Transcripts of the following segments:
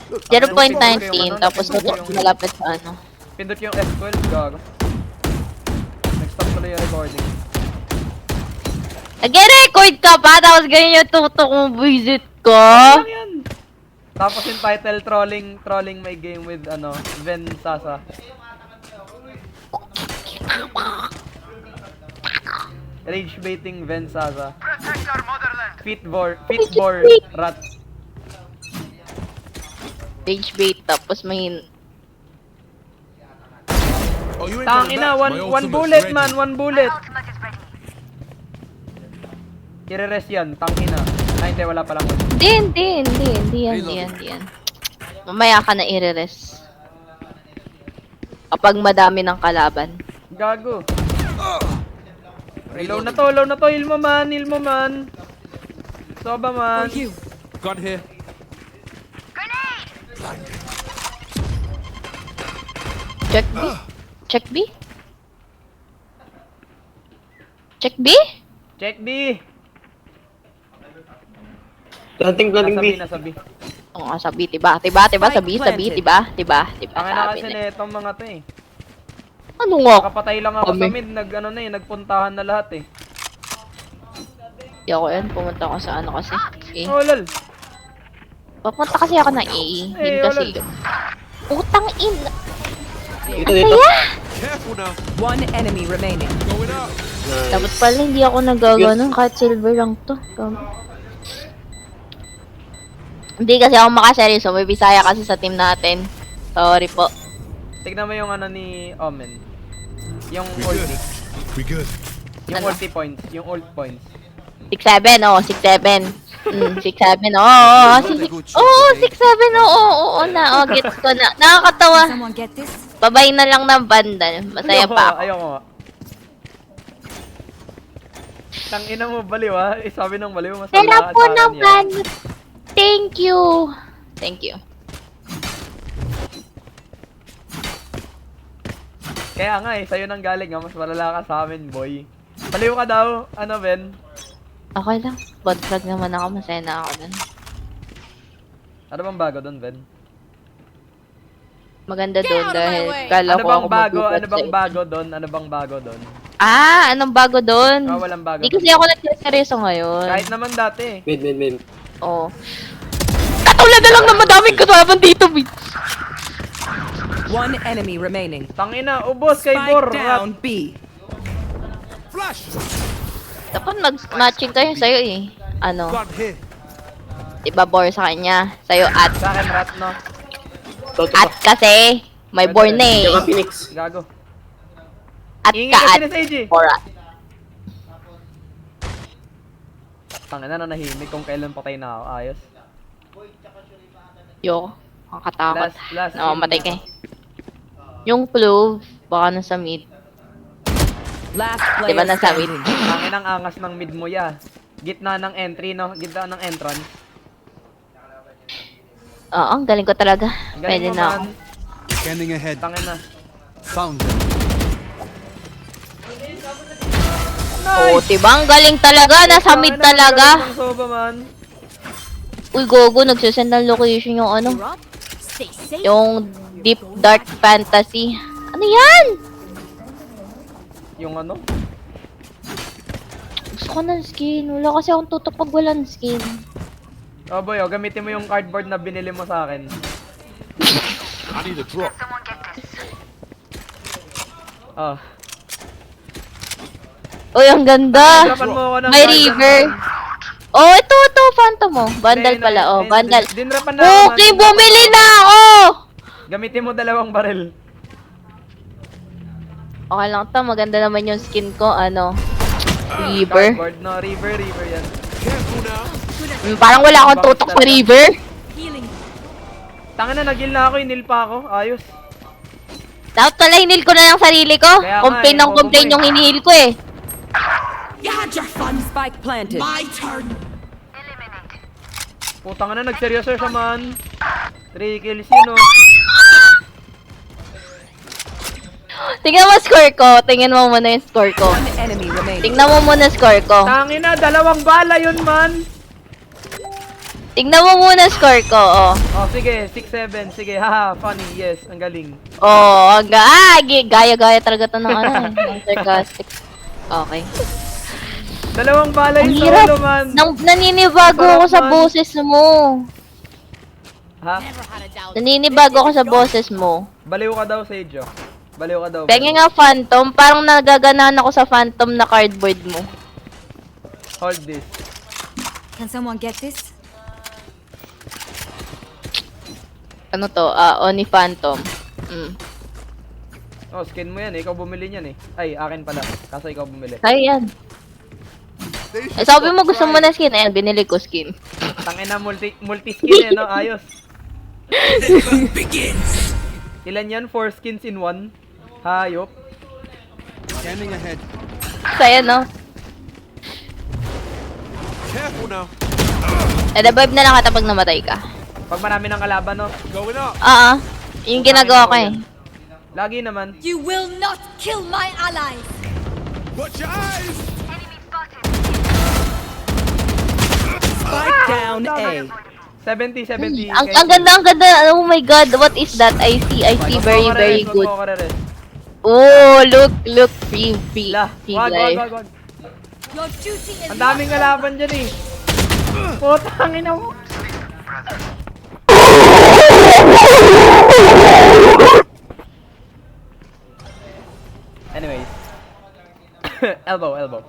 0.19, tapos malapit sa ano. Pindot yung F12, gago. Nag-stop tuloy yung recording. Nag-record ka pa, tapos ganyan yung tutok mong visit ko. Ano lang yan? Tapos yung title, trolling my game with, Ven Sasa. Rage baiting Ven Sasa. Fitbor, rat. Rage bait, tapos may... Tangina, one bullet man, one bullet. I-rest yan, tangina. Ay, hindi, wala palang. Hindi yan. Mamaya ka na i-rest. Kapag madami ng kalaban. Gago. Low na to, heal mo man. Soba man. Got here. Check B? Check B? Check B? Check B. Planting B. Nasa B. Oo, sabi, tiba, tiba, sabi, tiba. Ang na kasi Sabi na itong mga to eh. Ano nga? Nakapatay lang ako sa mid, nagpuntahan na lahat eh. Di ako yan, pumunta ako sa ano kasi. Okay. Oh, lol. Papunta kasi ako ng A. Yun kasi. Utang in. Dito. Careful now. One enemy remaining. Going up. Dapat pala hindi ako nagagano. Kahit silver lang to. Hindi kasi ako makaseryoso. May Bisaya kasi sa team natin. Sorry po. Tignan mo yung ni Omen. Yung We good. ulti. We good. Yung Ano? ulti points. Yung ult points. 6-7, oo, 6-7. 6-7, oo, 6-7, oo, gets ko na. Nakakatawa. Someone get this? Babay na lang ng banda. Masaya pa ako. Ayoko nga. Tangina mo, baliw ha. Sabi ng baliw, mas Tara wala po sa akin yan. naman. Thank you. Thank you. Kaya nga sa'yo nang galing ha. Mas malala ka sa amin, boy. Baliw ka daw. Ano, Ben? Okay lang. Bot flag naman ako. Masaya na ako dun. Ano bang bago doon, Ben? Maganda dun dahil kala Ano ko bang ako bago? magugulat Ano bang sa'yo. bago doon? Ano bang bago doon? Ah, anong bago dun? Walang bago. Hindi kasi ako nagsaseryoso ngayon. Kahit naman dati. Mid. Oo. Katulad na lang na madaming kasama dito, bitch. One enemy remaining. Tangina, ubos kay Bor. Spike down B. Flash. Dapat mag-matching kayo sa'yo eh. Ano? Got here. Diba bore sa kanya? Sa'yo at. Sa akin, rat, no? Toto At pa. kasi. May bore na eh. Diyan ka, Phoenix. Gago. At Ingin ka kasi at. ni AJ. Or at. Tangina na nahimik kung kailan patay na ako. Ayos. Yo. Nakakatakot. Last Namamatay ka eh. Yung Clove, baka nasa mid. Last Diba player nasa mid? standing. Tangin ang angas ng mid mo ya. Gitna ng entry, no? Gitna ng entrance. Oo, ang galing ko talaga. Ang galing Pwede mo, na ako. man. Scanning ahead. Tangin na. Found them. Oo, diba? Ang galing talaga. Nasa mid talaga. Ang soba, man. Uy, gogo. Nagsasend ng location yung ano. Yung Deep Dark Fantasy. Ano yan? Yung ano? Gusto ko ng skin. Wala kasi akong tutok pag walang skin. Oh boy, gamitin mo yung cardboard na binili mo sa akin. I need a drop. Oh. Uy, ang ganda. Dropan mo ako ng May card river. dyan. Oh, ito, Phantom mo. Vandal Hindi, pala. Oh, hindi, Vandal. dinrapan na ako, Okay, man. bumili na ako! Gamitin mo 2 baril. Okay lang to. Maganda naman yung skin ko. Ano? River. Cardboard, no? River yan. Careful now. Parang wala akong tutok sa river. Tanga na, nag-heal na ako, inil pa ako. Ayos. Dapat pala hinil ko na lang sarili ko. Kaya nga Complain eh, ng complain bobo yung hinihil ko eh. Spike planted. Putang na, nagseryoso siya man. 3 kills yun, oh. Tingnan mo score ko. Tingnan mo muna yung score ko. One enemy remaining. Tingnan mo muna score ko. Tangina, 2 bala yun, man. Tingnan mo muna score ko, oh. Oh, sige, 6-7. Sige, haha, funny. Yes, ang galing. Oh, gaya-gaya talaga to ng ano eh. Ng sarcastic. Okay. Dalawang bala Ang yung hirap. solo, man. Naninibago ako sa man. boses mo. Ha? Naninibago ako sa boses mo. Baliw ka daw, Sage, oh. Baliw ka daw. Pengen nga Phantom, parang nagaganahan ako sa Phantom na cardboard mo. Hold this. Can someone get this? Ano to? Oni Phantom. Oh, skin mo yan eh. Ikaw bumili niyan eh. Ay, akin pala. Kaso ikaw bumili. Kaya yan. They Eh, should sabi stop mo gusto mo trying. na skin. Ayan, binili ko skin. Tangina multi-skin eh, no? Ayos. Ilan yan? 4 skins in 1? Hayop. Scanning ahead. Saya, no? Careful now. Eh, revive na lang kita pag namatay ka. Pag marami ng kalaban, no? Going up. Yung ginagawa ko eh. Lagi naman. You will not kill my allies! Watch your eyes. Spike down A. 70. Ang ganda. Oh my god, what is that? I see, very, very good. Oh, look, free La, wag. life. Your duty is Ang daming kalaban dyan eh. Putang ina mo. Anyways. elbow.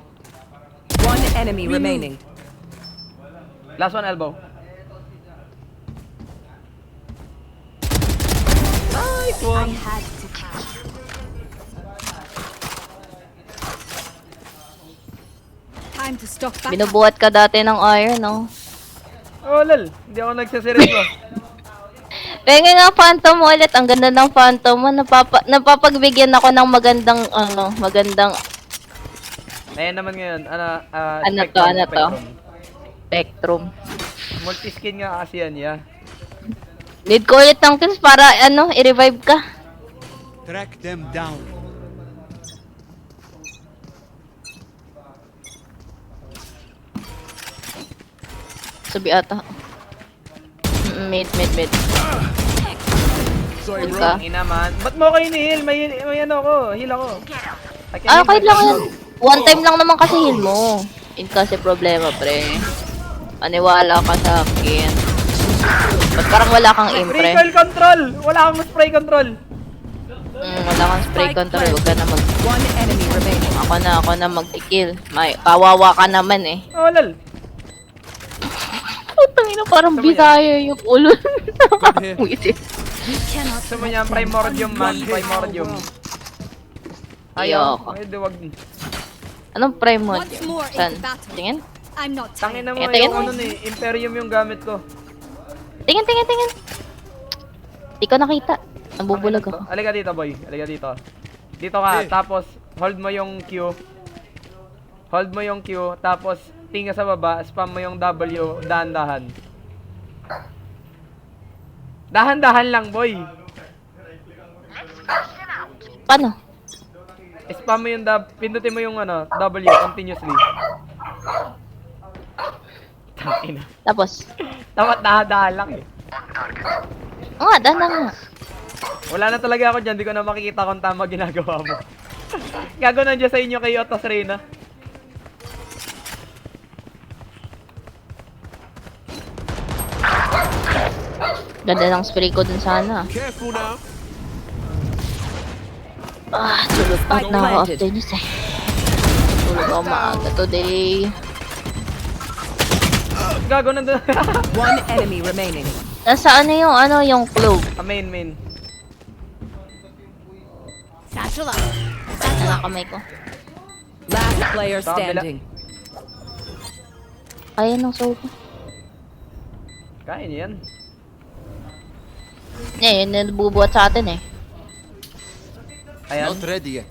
One enemy remaining. Last one, elbow. Nice I one. had to catch. Time to stock back up. Binubuhat ka dati ng iron, no? Oh, lol. Hindi ako nagsaseryoso. Pengen nga Phantom ulit. Ang ganda ng Phantom mo. Napapagbigyan ako ng magandang Ayan naman ngayon. Ano to? Spectrum. Multi-skin nga kasi yan, yeah. Need ko ulit ng kills para, i-revive ka. Track them down. Sabi ata. Mid. Sorry, Yun bro. ka. Ang ina man. Ba't mo kayo ni-heal? May ano ko. Heal ako. I can heal Okay lang myself. yan. One time lang naman kasi heal mo. Yun kasi problema, pre. Maniwala ka sa akin. Ba't parang wala kang aim, pre? Recoil control! Wala akong spray control. Wala kang spray control. Huwag ka na One enemy remaining. Ako na mag-kill. Kawawa ka naman eh. Oh, lol. Putang ina, parang Gusto mo bisaya yung ulo. here. Wisit. You cannot Gusto mo niya primordium man. Primordium. Ayaw. Ayoko. Ay, duwag. Anong prime mo? Once more into Saan? battle. Tingin? I'm not tired. Tangina mo Tingin, yung tingin. ano ni Imperium yung gamit ko. Tingin. Di ko nakita. Nabubulag ako. Halika dito, boy. Halika dito. Dito ka. Eh. Tapos, hold mo yung Q. Hold mo yung Q. Tapos, tingin sa baba. Spam mo yung W. Dahan-dahan. Dahan-dahan lang, boy. Paano? Spam mo yung pindutin mo yung ano, W continuously. Tangina. Tapos? Dapat dahan-dahan lang eh. Dana nga. Wala na talaga ako dyan. Di ko na makikita kung tama ginagawa mo. Gago nandiyan sa inyo kay Otos Reyna. Ganda ng spray ko dun sana. Careful now. Tulog out na ako planted. after this eh. Tulog ako maaga today. Gago nandun. One enemy remaining. Nasa yung clove. Main. Satchel up. Nasa kamay ko. Last player Sa kabila. standing. Ayan ang soul ko. Kaya niya yan. Yun nabubuhat sa atin eh. Ayan. Not ready yet.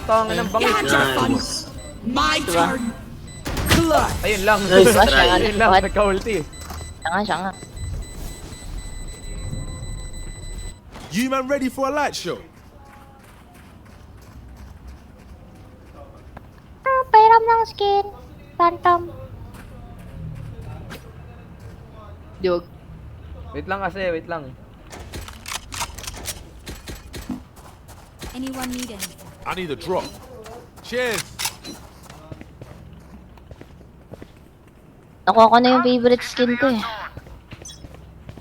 Tong ng bangis. Nice. Diba? Ayun lang. Nice Diba? try. Siya Ayun lang. nga. Nagka-ulti. Siya nga. You man ready for a light show? Pairam ng skin. Phantom. Dug. Wait lang kasi, wait lang. Anyone need anything? I need a drop. Cheers. Nakuha ko na yung favorite skin ko eh.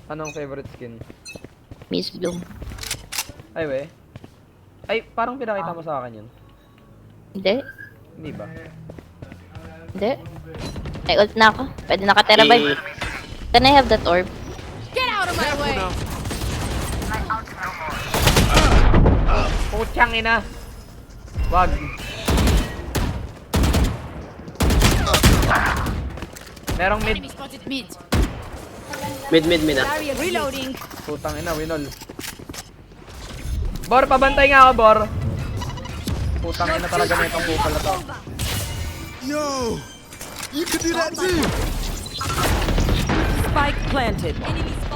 Anong favorite skin? Miss Bloom. Ay, we. Ay, parang pinakita mo sa akin yun. Hindi. Hindi ba? Hindi. Ay, ult na ako. Pwede naka-terabyte. Can I have that orb? Get out of my way! Putyang ina! Wag. Merong mid. Enemy spotted mid. Mid ah. Barrier reloading. Putang ina, winol. Bor, pabantay nga ako, Bor. Putang ina talaga na itong bukal na to. Yo, you can do that too. Spike planted.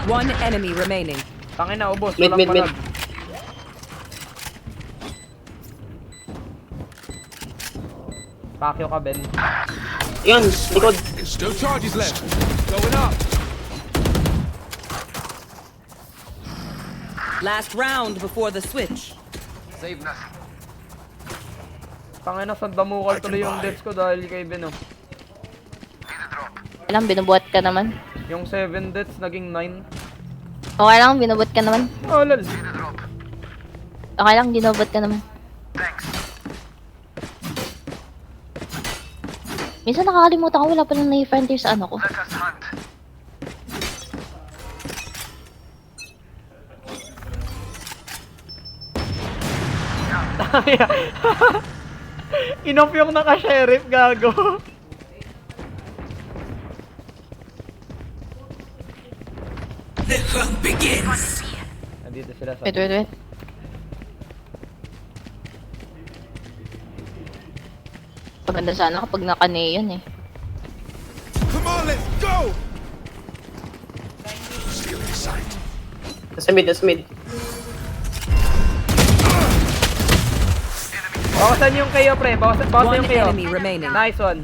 One enemy remaining. Tangina, ubos. Mid, Walang mid, mid. palag. Pakyo ka, Ben. Yun, likod. No charges left. Going up. Last round before the switch. Tangina, saan damukal tuloy yung deaths ko dahil kay Ben, oh. Okay lang, binubuhat ka naman. Yung 7 deaths, naging 9. Okay lang, binubuhat ka naman. Oh, lol. Okay lang, binubuhat ka naman. Minsan nakakalimutan ko, wala palang na-frontier sa ano ko. Inoff yung naka-sheriff, gago. Nandito sila sa... Wait. Maganda sana kapag naka-neon eh. Come on, let's go. Nasa mid. Bawasan yung kayo, pre. Bawasan One yung kayo. enemy remaining. Nice one.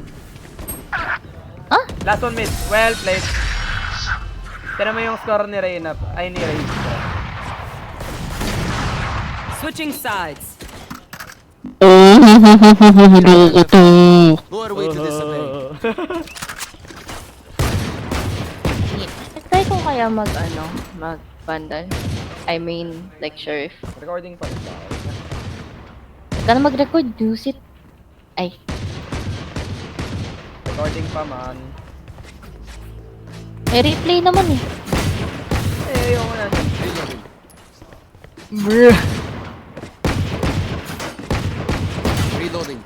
Huh? Last one mid. Well played. Tira mo yung score ni Reyna. Ay, ni Reyna. Switching sides. What a way to disobey. Try ko kaya mag-vandal. I mean, like sheriff. Recording pa rin ba? Huwag ka na mag-record, use it. Ay, Recording pa, man. may replay naman eh. Eh, yung na. Reloading.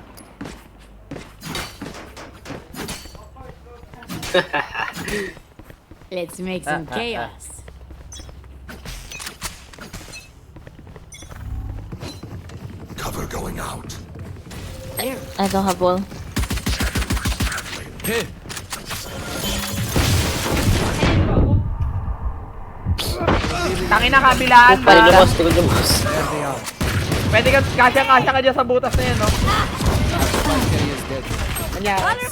Let's make some chaos. Cover going out. I don't have wall. Here. Tangina, kabilaan ba? Likod yung boss. Pwede ka, kasya-kasya ka dyan sa butas na yan, no?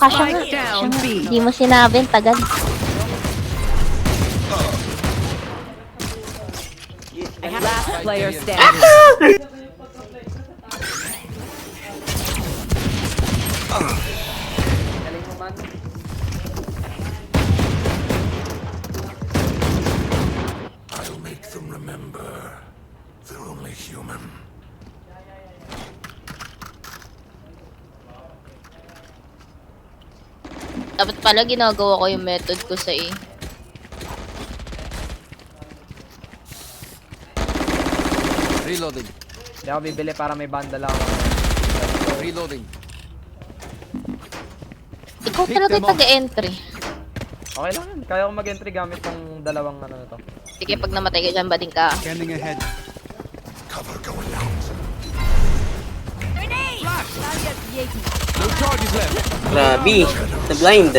Kasya Spike nga. down B. Hindi mo sinabi, tagal. Last player standing. Galing mo, man. I'll make them remember. They're only human. Dapat pala ginagawa ko yung method ko sa A. Reloading. Hindi ako bibili para may bundle ako. Reloading. Ikaw talaga yung taga-entry. Okay lang yan. Kaya ko mag-entry gamit ng dalawang ano na to. Sige, pag namatay ka dyan, bading ka. Scanning ahead. Cover going out. Grenade! Barrier created. No charges left. Grabe. The blind.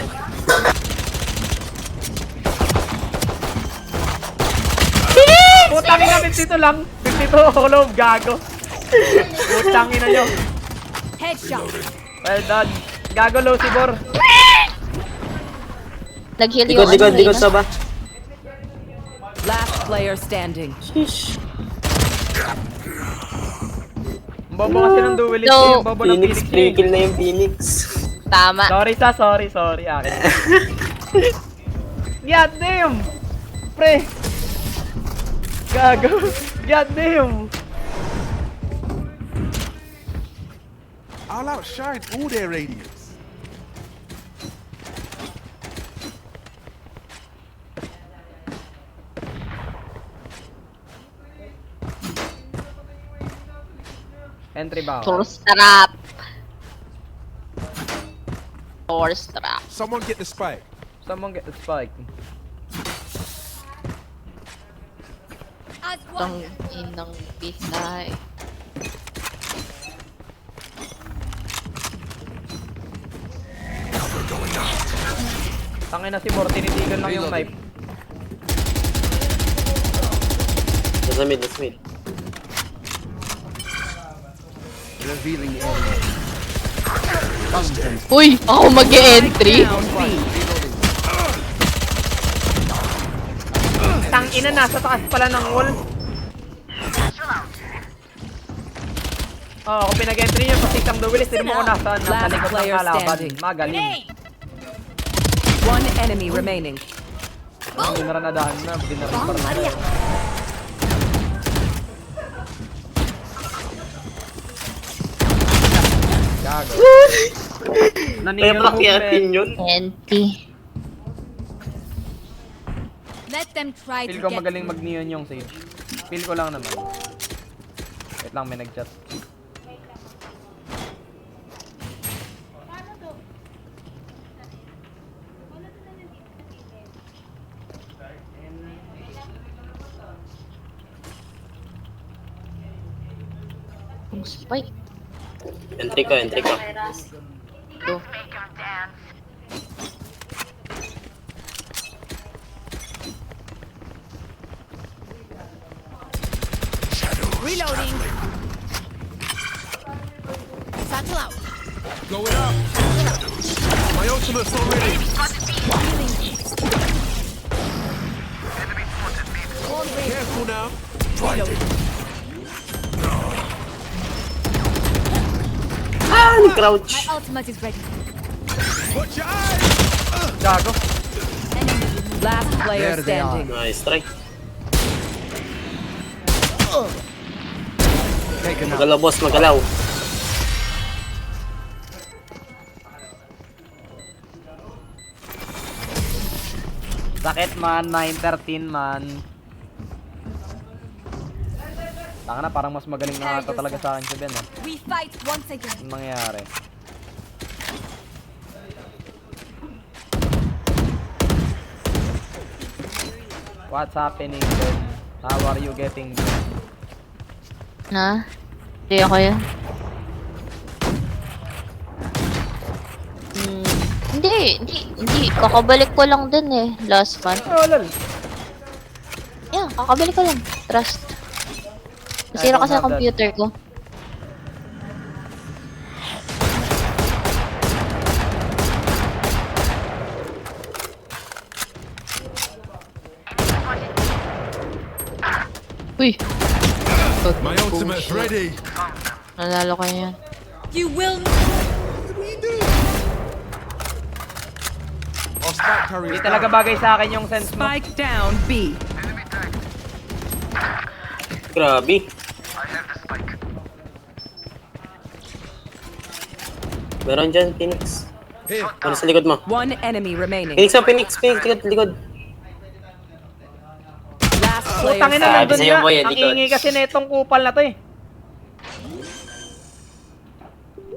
Putang ina, 52 lang. 52 ako loob, gago. Putang ina nyo. Headshot. Well done. Gago low si Bor. Nag-heal yung Likod ano, sa ba? player standing. Sheesh. Ang bobo kasi ng duelist No. eh. Ang bobo ng Phoenix, Phoenix free eh. kill na yung Phoenix. Tama. Sorry. Akin. God damn! Pre! Gago! God damn! I'll outshine all their radiance. Entry ba ako? Force trap. Force trap. Someone get the spike. Someone get the spike. As Itong one. inang pisay. Tangin na si Morty, tinitigan lang yung knife. Nasa mid, nasa mid. Revealing area. Uy! Ako mag-e-entry. Down B. Tangina, nasa taas pala ng wall. Oo, kung pinag-entry nyo, pati isang duelist, hindi mo kung nasaan, nasa Last likod ng player kalaban. standing. Magaling. One enemy remaining. Binaranadahan na, binaranadahan. Gago. Kaya Naniyo pakyatin yun. Enti. Let them try Feel to ko get magaling mag-neon yung Sage. Feel ko lang naman. Wait lang, may nag-chat. Ang spike. Entry ko, entry ko. Ito. reloading. Satchel out. Going up. My ultimate's not ready. Careful now. Ah, ni-crouch. My ultimate is ready. Watch your eyes. Gago. Last player There they are. standing. Nice try. Taken out. Magalaw, boss, magalaw. Sakit man, 9-13 man. Tanga na, parang mas magaling na ata talaga sa akin si Ben eh. We fight once again. Anong mangyayari? What's happening Ben? How are you getting Ben? Na? Hindi ako yan. Hindi. Kakabalik ko lang din eh. Last month. Oh, lol. Yeah, kakabalik ko lang. Trust. Nasira kasi ang computer ko. Uy! My ultimate's ready. Nalalo ko yan. You will Our spike carrier Hindi is talaga down. bagay sa akin yung sense mo. Spike down B. Grabe. Meron dyan, Phoenix. Here. Ano sa likod mo? One enemy remaining. Phoenix, Phoenix, likod, likod. Last player Tangin na standing. nandun sa'yo, nga. boy, Ang likod. ingay kasi na itong kupal na to eh.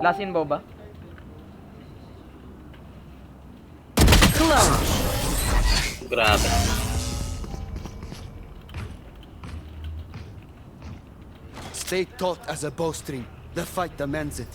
Last in ba? Close. Grabe. Stay taut as a bowstring. The fight demands it.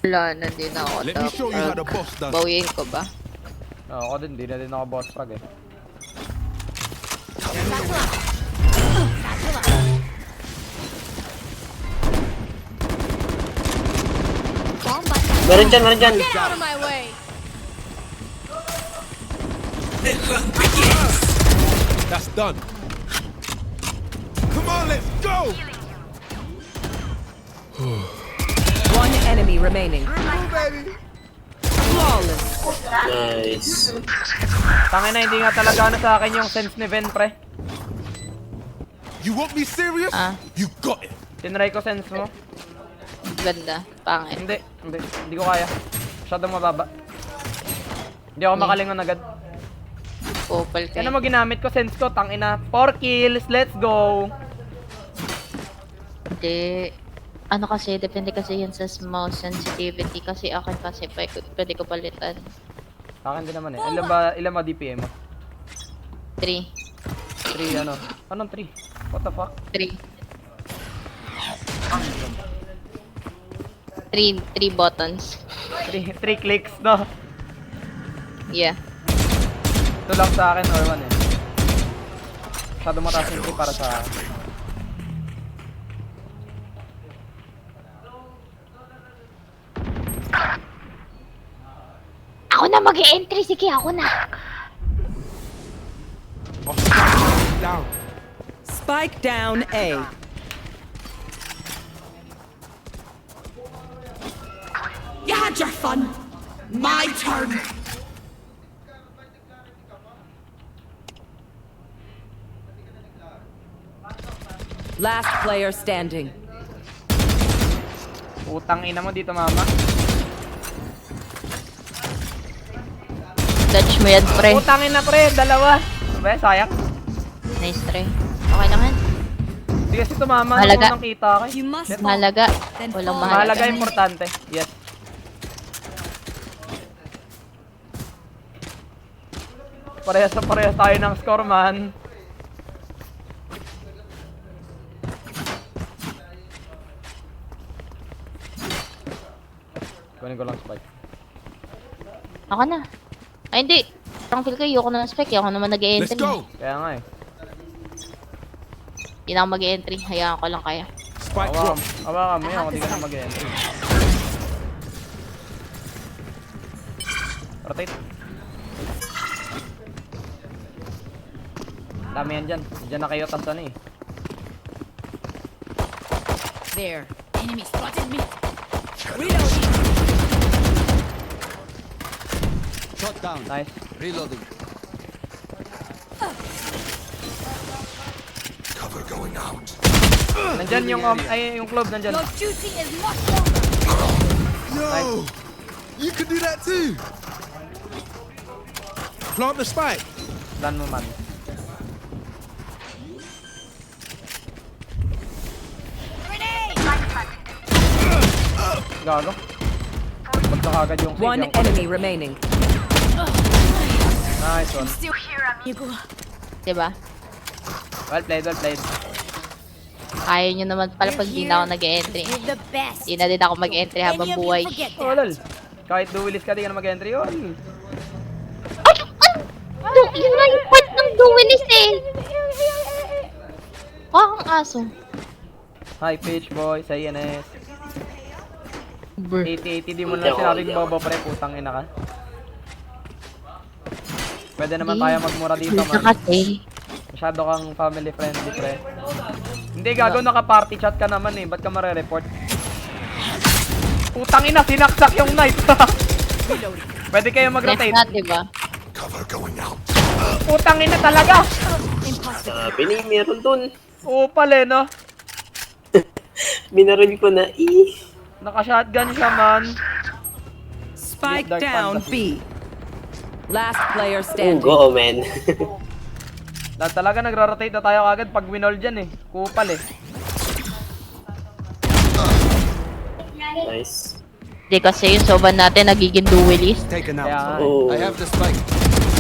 Wala na din ako. Let me show you how the boss does. Bawiin ko ba? Ako din, di na din ako boss frag eh. Meron dyan. Get out of my way. That's done. Come on, let's go! One enemy remaining. Flawless. Nice. Tangina, hindi nga talaga ano sa akin yung sense ni Ven, pre. You want me serious? You got it. Tinry ko sense mo. Ganda. Pangit. Hindi ko kaya. Masyadong mababa. Hindi ako makalingon agad. Popal ka. Yan mo ginamit ko, sense ko, tangina. 4 kills, let's go! Hindi. Ano kasi, depende kasi yan sa mouse sensitivity. Kasi akin kasi pwede ko palitan. Sa akin din naman eh. Ilan ba DPM mo? 3. 3 ano? Anong 3? What the fuck? 3 buttons. 3 clicks, no? Yeah. Ito lang sa akin or 1 eh. Masyado mataas yung 3 para sa akin. Ako na mag-e-entry. Sige, ako na. Down. Spike down A. You had your fun. My turn. Last player standing. Putang ina mo dito, mama. Dodge mo yan, pre. Putang ina, pre. Dalawa. Ba, sayang. Nice try. Okay lang yan. Hindi kasi tumama. Mahalaga. Nung nakita ko. You must fall. Mahalaga. Then Walang fall. mahalaga. Mahalaga, importante. Yes. Parehas tayo ng score, man. Kunin ko lang spike. Ako na. Ay, hindi. Ang feel ko, ayoko na ng spec. Ako naman Let's nag-e-entry. go. Kaya nga eh. Hindi na ako mag-e-entry. Hayaan ko lang kaya. Spike drop. Hawakan mo yan kung di ka na mag-entry. Rotate. Dami yan dyan. Dyan na kayo tas ano eh. There. Enemy spotted me. Shot down. Nice. Reloading. Cover going out. Nandyan yung yung club nandyan. Your duty is not over. Yo, you can do that too. Plant the spike. Dan mo man. Gago. Ba't na kagad yung One save yung- enemy remaining. Nice one. Still here, amigo. Diba? Well played, well played. Ayaw nyo naman pala pag di na ako nag-e-entry. You're the best. Di na din ako mag-entry habang Any of you buhay. forget Oh, that. lol. Kahit duwilis ka, di ka na mag-entry yun. Yun nga yung point ng duwilis eh. Ang aso. Hi, Pitch Boy, sa INS. Brr. 80-80, di mo na sinabing bobo, pre. Putang ina ka. Pwede naman tayo magmura dito, Dito man. kasi. Masyado kang family friendly, pre. Hindi, gago, naka-party chat ka naman eh. Ba't ka mare-report? Putang ina, sinaksak yung knife. Pwede kayo Left mag-rotate. na, diba? Cover going out. Putang ina talaga. Sabi ni, meron dun. Upal eh, no? Binaril ko na, Naka-shotgun siya, man. Spike Dark down Fantasy. B. Last player Oh, standing. go, man. Dahil talaga nagra-rotate na tayo agad pag winol dyan eh. Kupal eh. Nice. Di kasi yung soban natin nagiging duelist. Taken Kaya nga out. eh. Oh, I have the spike.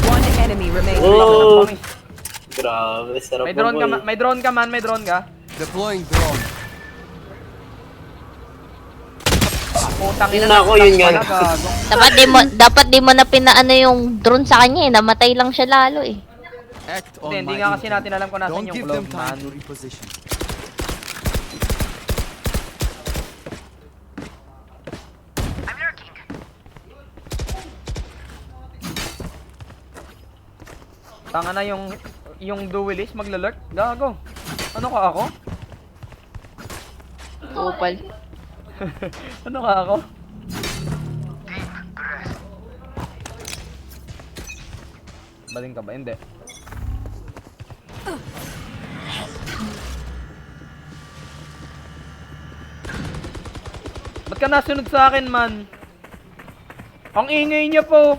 One enemy remaining. oh. Kami. Grabe, sarap May drone ka, boy. may drone ka man, may drone ka. Deploying drone. Putang ina Yun ako, yun nga. pala, gago. Dapat di mo na pinaano yung drone sa kanya eh. Namatay lang siya lalo eh. Act on Hindi my nga kasi intel. natin alam kung nasan Don't yung give them globe, time man. to reposition. Tanga na yung duelist maglalurk. Gago. Ano ka ako? Upal. Ano ka ako? Baling ka ba? Hindi. Ba't ka nasunod sa akin, man? Ang ingay niya po.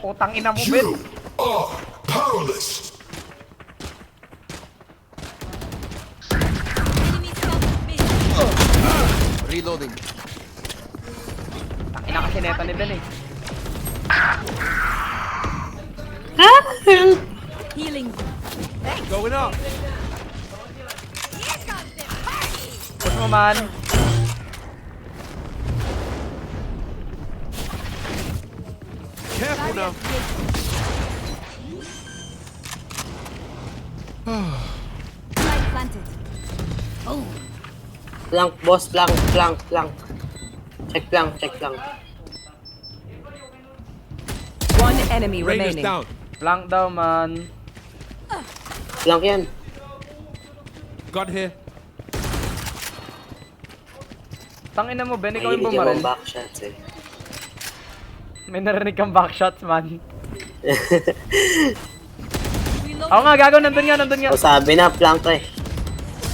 Utang ina mo, Ben. are powerless. Reloading. Ang ina kasi neta ni Ben eh. Healing. Going up. Push mo, man. Careful now. Flank, boss, flank, flank, flank. Check flank, check flank. One enemy remaining. Flank daw, man. Flank yan. Got here. Tangina mo, Ben. Ikaw yung Mahilig bumaril. yung backshots eh. May narinig kang backshots, man. Oo nga, gago. Nandun nga. O sabi na, flank eh.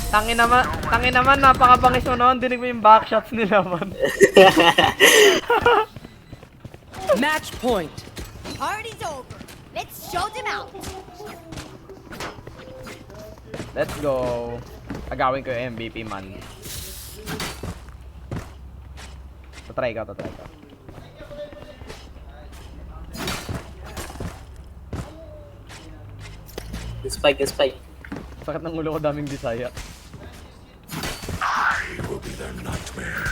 Tangin naman, napakabangis mo noon. Dinig mo yung backshots nila, man. Match point. Party's over. Let's show them out. Let's go. Agawin ko yung MVP, man. Tatry ka. Yung spike, yung spike. Sakit ng ulo ko, daming Bisaya. I will be their nightmare.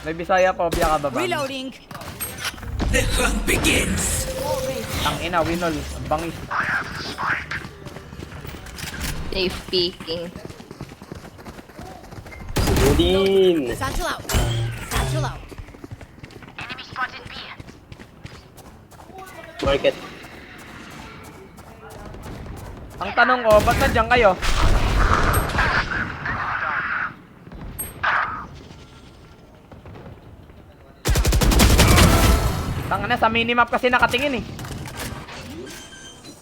May Bisaya pa, biya ka ba, man? Reloading. Ang ina, winol. Ang bangis. Safe peeking. Sudin. Satchel out. Satchel out. Market. Ang tanong ko, ba't nandiyan kayo? Tangina, sa minimap kasi nakatingin eh.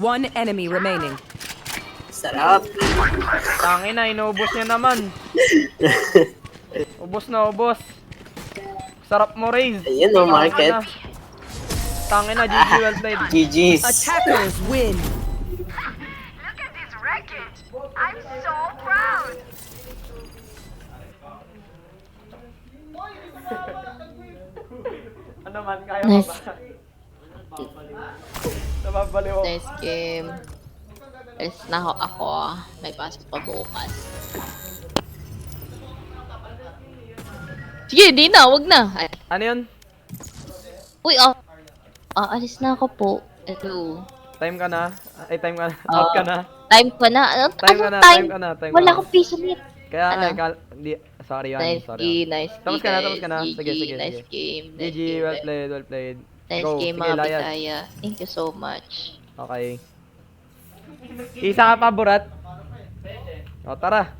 One enemy remaining. Sarap. Tangina, inuubos niya naman. Ubos na ubos. Sarap mo, Raze. Ayun o, market. Tangina, GG, well played. GG's. Attackers win. Look at this wreckage! I'm so proud! Ano man, kaya Nice. mo ba? Nababaliw ako. Nice game. Alis na ako. May pasok pa bukas. Sige, di na. Wag na. Ay, Ano yun? uy, alis na ako po. Ito. Time ka na? Ay, time ka na. Out ka na? Time ko na. Anong Time ka na, time? time ka na, time Wala ka na. akong piso net. Kaya Ano? hindi, sorry yun. Nice Sorry. game, nice Tapos game, ka na, guys. tapos ka na. GG, Sige, sige, nice sige. game. GG, well played, well played. Nice Go, game, sige, mga layas. Bisaya. Thank you so much. Okay. Isa ka pa, Burat. O, tara.